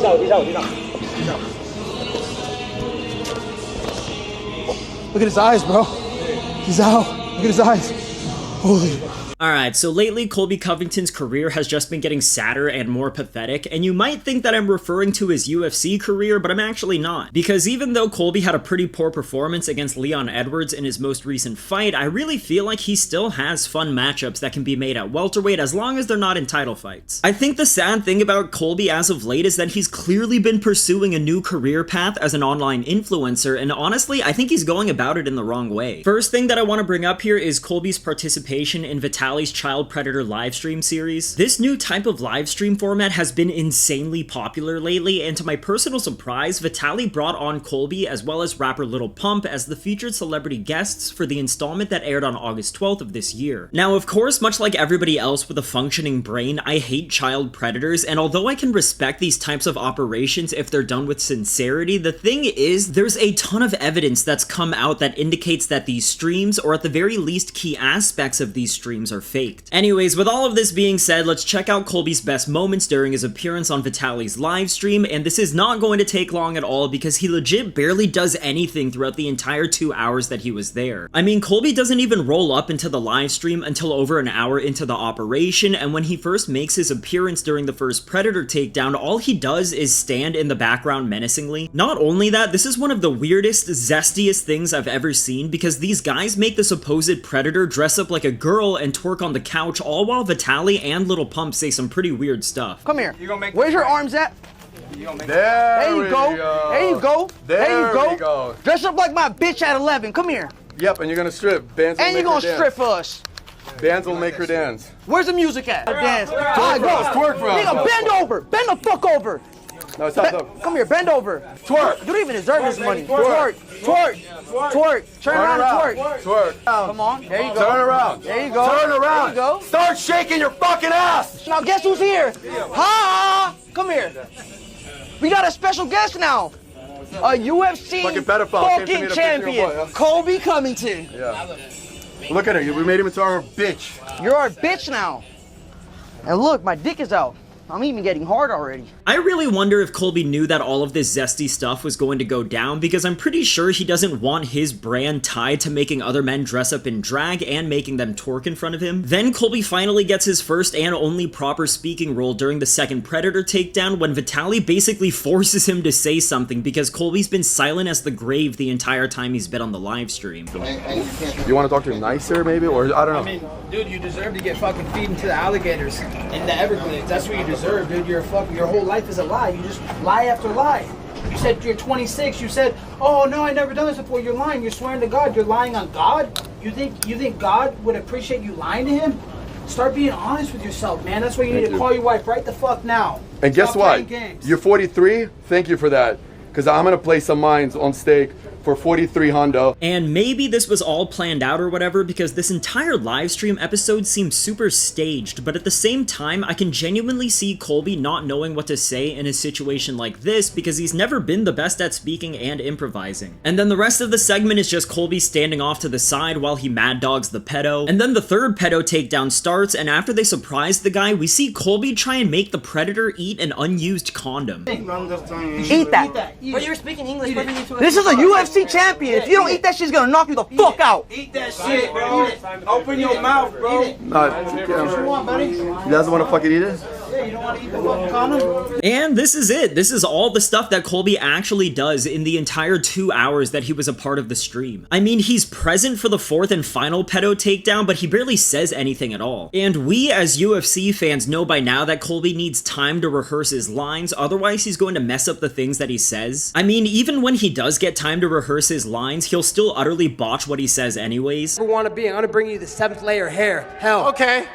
out, he's out, he's out. He's out. Look at his eyes, bro. He's out. Look at his eyes. Holy. Alright, so lately Colby Covington's career has just been getting sadder and more pathetic, and you might think that I'm referring to his UFC career, but I'm actually not. Because even though Colby had a pretty poor performance against Leon Edwards in his most recent fight, I really feel like he still has fun matchups that can be made at welterweight as long as they're not in title fights. I think the sad thing about Colby as of late is that he's clearly been pursuing a new career path as an online influencer, and honestly, I think he's going about it in the wrong way. First thing that I want to bring up here is Colby's participation in Vitaly's Child Predator livestream series. This new type of livestream format has been insanely popular lately, and to my personal surprise, Vitaly brought on Colby as well as rapper Lil Pump as the featured celebrity guests for the installment that aired on August 12th of this year. Now, of course, much like everybody else with a functioning brain, I hate child predators, and although I can respect these types of operations if they're done with sincerity, the thing is, there's a ton of evidence that's come out that indicates that these streams, or at the very least key aspects of these streams, are faked. Anyways, with all of this being said, let's check out Colby's best moments during his appearance on Vitaly's livestream, and this is not going to take long at all because he legit barely does anything throughout the entire 2 hours that he was there. I mean, Colby doesn't even roll up into the livestream until over an hour into the operation, and when he first makes his appearance during the first Predator takedown, all he does is stand in the background menacingly. Not only that, this is one of the weirdest, zestiest things I've ever seen because these guys make the supposed Predator dress up like a girl and twerk on the couch, all while Vitaly and Lil Pump say some pretty weird stuff. Come here. Where's your arms at? There you go. There you go. There you go. Dress up like my bitch at 11. Come here. Yep, and you're gonna strip. Bands and you're gonna strip for us. Bands will make her dance. Where's the music at? Dance. Twerk for us. Twerk for us. Nigga, bend over. Bend the fuck over. No, stop. Come here, bend over. Twerk. You don't even deserve this money. Twerk. Twerk. Twerk. Turn around and twerk. Twerk. Come on. There you go. Turn around. There you go. Turn around. There you go. Start shaking your fucking ass. Now guess who's here? Ha! Come here. We got a special guest now. A UFC fucking champion. Colby Covington. Yeah. Look at her. We made him into our bitch. You're our bitch now. And look, my dick is out. I'm even getting hard already. I really wonder if Colby knew that all of this zesty stuff was going to go down because I'm pretty sure he doesn't want his brand tied to making other men dress up in drag and making them twerk in front of him. Then Colby finally gets his first and only proper speaking role during the second Predator takedown when Vitaly basically forces him to say something because Colby's been silent as the grave the entire time he's been on the live stream. You want to talk to him nicer maybe, or I don't know. I mean, dude, you deserve to get fucking feed into the alligators in the Everglades. That's what you deserve. Dude, your whole life is a lie. You just lie after lie. You said you're 26. You said, "Oh no, I never done this before." You're lying. You're swearing to God. You're lying on God. You think God would appreciate you lying to Him? Start being honest with yourself, man. That's why you need to call your wife right the fuck now. And guess what? You're 43. Thank you for that, because I'm gonna play some mines on stake for 43 hundo. And maybe this was all planned out or whatever because this entire live stream episode seems super staged, but at the same time, I can genuinely see Colby not knowing what to say in a situation like this because he's never been the best at speaking and improvising. And then the rest of the segment is just Colby standing off to the side while he mad dogs the pedo. And then the third pedo takedown starts, and after they surprise the guy, we see Colby try and make the Predator eat an unused condom. Eat that. But you're speaking English. This is a UFC champion. If you don't eat that shit, she's gonna knock you the fuck out. Eat that shit, bro. Open your mouth, bro. He doesn't want to fucking eat it? Yeah, you don't want to eat the fucking condom? And this is it. This is all the stuff that Colby actually does in the entire 2 hours that he was a part of the stream. I mean, he's present for the fourth and final pedo takedown, but he barely says anything at all. And we as UFC fans know by now that Colby needs time to rehearse his lines, otherwise he's going to mess up the things that he says. I mean, even when he does get time to rehearse his lines, he'll still utterly botch what he says anyways. I'm gonna bring you the 7th layer hell. Okay.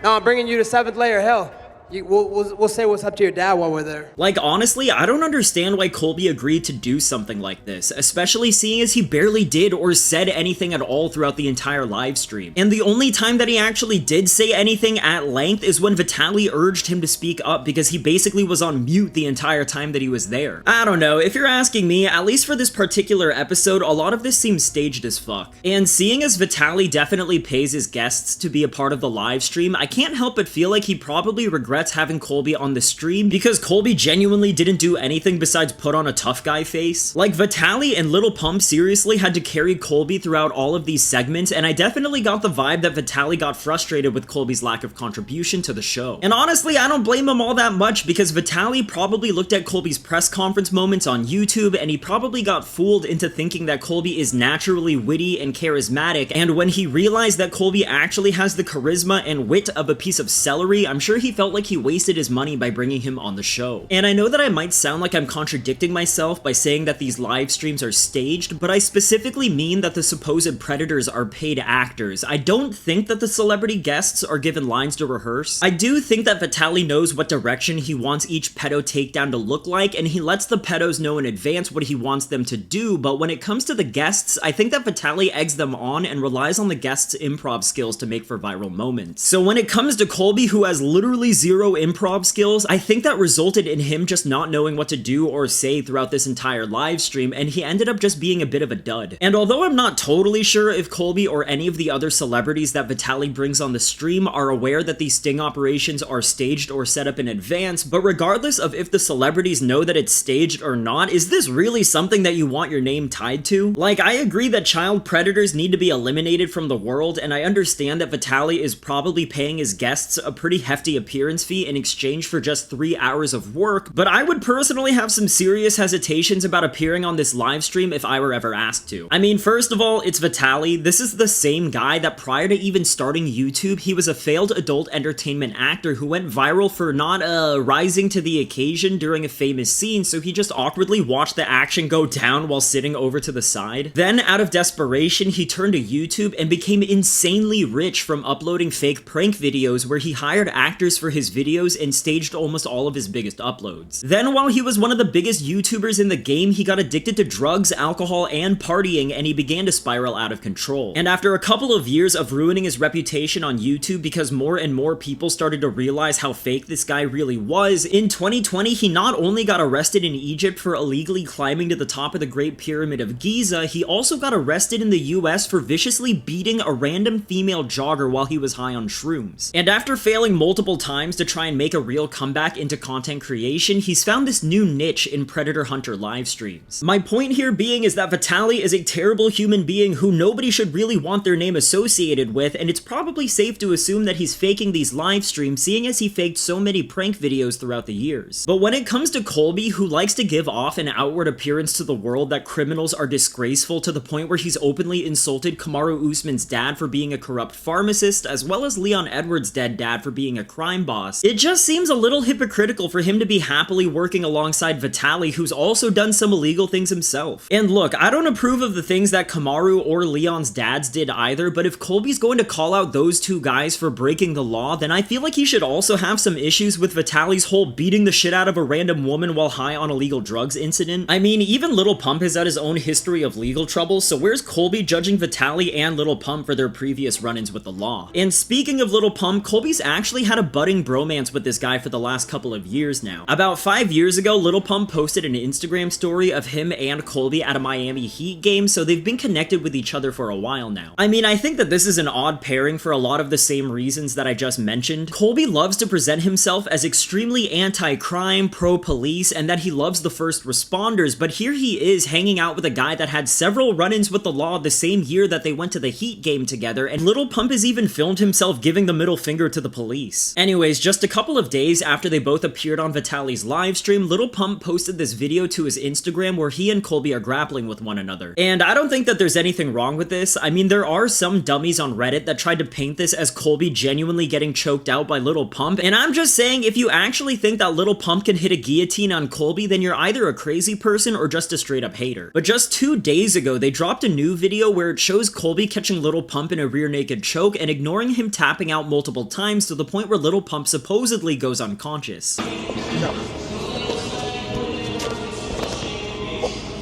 No, I'm bringing you the 7th layer hell. We'll say what's up to your dad while we're there. Like, honestly, I don't understand why Colby agreed to do something like this, especially seeing as he barely did or said anything at all throughout the entire live stream. And the only time that he actually did say anything at length is when Vitaly urged him to speak up because he basically was on mute the entire time that he was there. I don't know, if you're asking me, at least for this particular episode, a lot of this seems staged as fuck. And seeing as Vitaly definitely pays his guests to be a part of the live stream, I can't help but feel like he probably regrets regrets having Colby on the stream because Colby genuinely didn't do anything besides put on a tough guy face. Like, Vitaly and Lil Pump seriously had to carry Colby throughout all of these segments, and I definitely got the vibe that Vitaly got frustrated with Colby's lack of contribution to the show. And honestly, I don't blame him all that much because Vitaly probably looked at Colby's press conference moments on YouTube and he probably got fooled into thinking that Colby is naturally witty and charismatic, and when he realized that Colby actually has the charisma and wit of a piece of celery, I'm sure he felt like he wasted his money by bringing him on the show. And I know that I might sound like I'm contradicting myself by saying that these live streams are staged, but I specifically mean that the supposed predators are paid actors. I don't think that the celebrity guests are given lines to rehearse. I do think that Vitaly knows what direction he wants each pedo takedown to look like, and he lets the pedos know in advance what he wants them to do, but when it comes to the guests, I think that Vitaly eggs them on and relies on the guests' improv skills to make for viral moments. So when it comes to Colby, who has literally zero improv skills, I think that resulted in him just not knowing what to do or say throughout this entire live stream, and he ended up just being a bit of a dud. And although I'm not totally sure if Colby or any of the other celebrities that Vitaly brings on the stream are aware that these sting operations are staged or set up in advance, but regardless of if the celebrities know that it's staged or not, is this really something that you want your name tied to? Like, I agree that child predators need to be eliminated from the world, and I understand that Vitaly is probably paying his guests a pretty hefty appearance fee in exchange for just 3 hours of work, but I would personally have some serious hesitations about appearing on this live stream if I were ever asked to. I mean, first of all, it's Vitaly. This is the same guy that prior to even starting YouTube, he was a failed adult entertainment actor who went viral for not rising to the occasion during a famous scene, so he just awkwardly watched the action go down while sitting over to the side. Then, out of desperation, he turned to YouTube and became insanely rich from uploading fake prank videos where he hired actors for his videos and staged almost all of his biggest uploads. Then, while he was one of the biggest YouTubers in the game, he got addicted to drugs, alcohol, and partying, and he began to spiral out of control. And after a couple of years of ruining his reputation on YouTube because more and more people started to realize how fake this guy really was, in 2020 he not only got arrested in Egypt for illegally climbing to the top of the Great Pyramid of Giza, he also got arrested in the US for viciously beating a random female jogger while he was high on shrooms. And after failing multiple times to try and make a real comeback into content creation, he's found this new niche in Predator Hunter live streams. My point here being is that Vitaly is a terrible human being who nobody should really want their name associated with, and it's probably safe to assume that he's faking these live streams, seeing as he faked so many prank videos throughout the years. But when it comes to Colby, who likes to give off an outward appearance to the world that criminals are disgraceful to the point where he's openly insulted Kamaru Usman's dad for being a corrupt pharmacist, as well as Leon Edwards' dead dad for being a crime boss, it just seems a little hypocritical for him to be happily working alongside Vitaly, who's also done some illegal things himself. And look, I don't approve of the things that Kamaru or Leon's dads did either, but if Colby's going to call out those two guys for breaking the law, then I feel like he should also have some issues with Vitaly's whole beating the shit out of a random woman while high on illegal drugs incident. I mean, even Lil Pump has had his own history of legal trouble, so where's Colby judging Vitaly and Lil Pump for their previous run-ins with the law? And speaking of Lil Pump, Colby's actually had a budding bromance with this guy for the last couple of years now. About 5 years ago, Lil Pump posted an Instagram story of him and Colby at a Miami Heat game, so they've been connected with each other for a while now. I mean, I think that this is an odd pairing for a lot of the same reasons that I just mentioned. Colby loves to present himself as extremely anti-crime, pro-police, and that he loves the first responders, but here he is hanging out with a guy that had several run-ins with the law the same year that they went to the Heat game together, and Lil Pump has even filmed himself giving the middle finger to the police. Anyways, just a couple of days after they both appeared on Vitaly's livestream, Lil Pump posted this video to his Instagram where he and Colby are grappling with one another. And I don't think that there's anything wrong with this. I mean, there are some dummies on Reddit that tried to paint this as Colby genuinely getting choked out by Lil Pump, and I'm just saying, if you actually think that Lil Pump can hit a guillotine on Colby, then you're either a crazy person or just a straight up hater. But just 2 days ago, they dropped a new video where it shows Colby catching Lil Pump in a rear naked choke and ignoring him tapping out multiple times to the point where Lil Pump supposedly goes unconscious. Look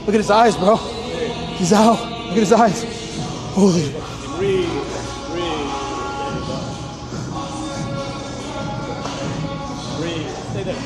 at his eyes, bro. He's out. Look at his eyes. Holy. Breathe. Breathe. Stay there.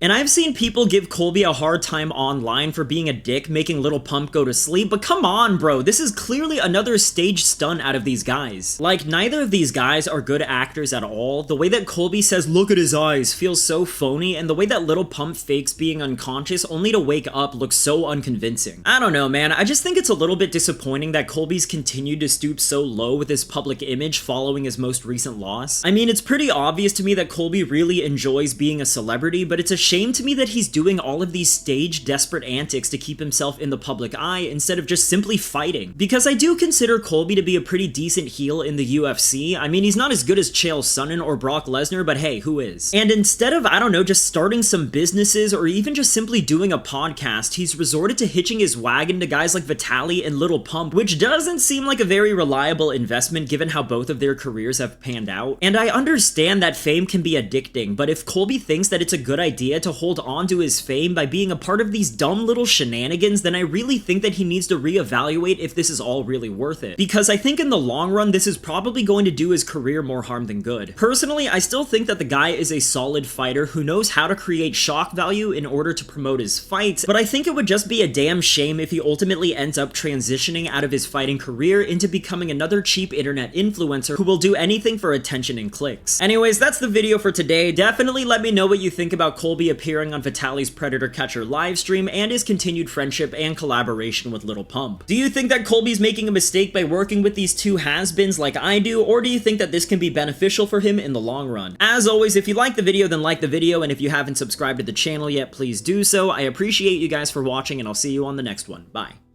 And I've seen people give Colby a hard time online for being a dick, making Lil Pump go to sleep, but come on, bro, this is clearly another stage stunt out of these guys. Like, neither of these guys are good actors at all. The way that Colby says, "Look at his eyes," feels so phony, and the way that Lil Pump fakes being unconscious only to wake up looks so unconvincing. I don't know, man, I just think it's a little bit disappointing that Colby's continued to stoop so low with his public image following his most recent loss. I mean, it's pretty obvious to me that Colby really enjoys being a celebrity, but it's a shame to me that he's doing all of these staged, desperate antics to keep himself in the public eye instead of just simply fighting. Because I do consider Colby to be a pretty decent heel in the UFC. I mean, he's not as good as Chael Sonnen or Brock Lesnar, but hey, who is? And instead of, I don't know, just starting some businesses or even just simply doing a podcast, he's resorted to hitching his wagon to guys like Vitaly and Lil Pump, which doesn't seem like a very reliable investment given how both of their careers have panned out. And I understand that fame can be addicting, but if Colby thinks that it's a good idea to hold on to his fame by being a part of these dumb little shenanigans, then I really think that he needs to reevaluate if this is all really worth it. Because I think in the long run, this is probably going to do his career more harm than good. Personally, I still think that the guy is a solid fighter who knows how to create shock value in order to promote his fights, but I think it would just be a damn shame if he ultimately ends up transitioning out of his fighting career into becoming another cheap internet influencer who will do anything for attention and clicks. Anyways, that's the video for today. Definitely let me know what you think about Colby appearing on Vitaly's Predator Catcher livestream and his continued friendship and collaboration with Lil Pump. Do you think that Colby's making a mistake by working with these two has-beens like I do, or do you think that this can be beneficial for him in the long run? As always, if you like the video, then like the video, and if you haven't subscribed to the channel yet, please do so. I appreciate you guys for watching, and I'll see you on the next one. Bye.